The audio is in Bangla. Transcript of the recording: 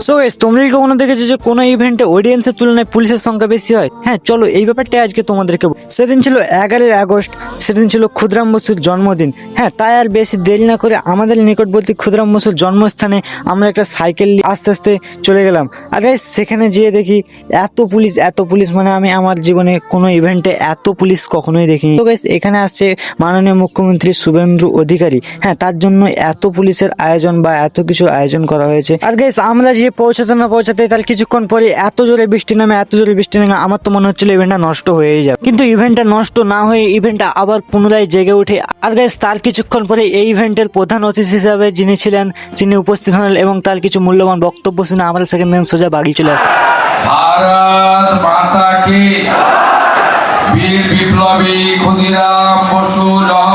সো গাইস, তোমরা কি কখনো দেখেছো যে কোনো ইভেন্টে অডিয়েন্সের তুলনায় পুলিশের সংখ্যা বেশি হয়? হ্যাঁ, চলো এই ব্যাপারটা আজকে তোমাদেরকে সেদিন ছিল 11ই আগস্ট, সেদিন ছিল ক্ষুদিরাম বসুর জন্মদিন। হ্যাঁ, তাই আর বেশি দেরি না করে আমাদের নিকটবর্তী ক্ষুদিরাম বসুর জন্মস্থানে আমরা একটা সাইকেল নিয়ে আস্তে আস্তে চলে গেলাম। আর গাইস, সেখানে যেয়ে দেখি এত পুলিশ মানে আমি আমার জীবনে কোনো ইভেন্টে এত পুলিশ কখনোই দেখিনি। তো গাইস, এখানে আসছে মাননীয় মুখ্যমন্ত্রী শুভেন্দু অধিকারী। হ্যাঁ, তার জন্য এত পুলিশের আয়োজন বা এত কিছু আয়োজন করা হয়েছে। আর গাইস, আমরা যে পৌঁছাতে তার কিছুক্ষণ পরে এত জোরে বৃষ্টি নামে আমার তো মনে হচ্ছিল ইভেন্টটা নষ্ট হয়েই যাবে, কিন্তু ইভেন্টটা নষ্ট না হয়ে ইভেন্টটা আবার পুনরায় জেগে ওঠে। আর গাইস, তার কিছুক্ষণ পরে এই ইভেন্টের প্রধান অতিথি হিসাবে যিনি ছিলেন তিনি উপস্থিত হন এবং তার কিছু মূল্যবান বক্তব্য শুনে আমরা সেখান থেকে সোজা বাড়ি চলে আসি। भारत माता की वीर विप्लवी ক্ষুদিরাম বসু লৌহ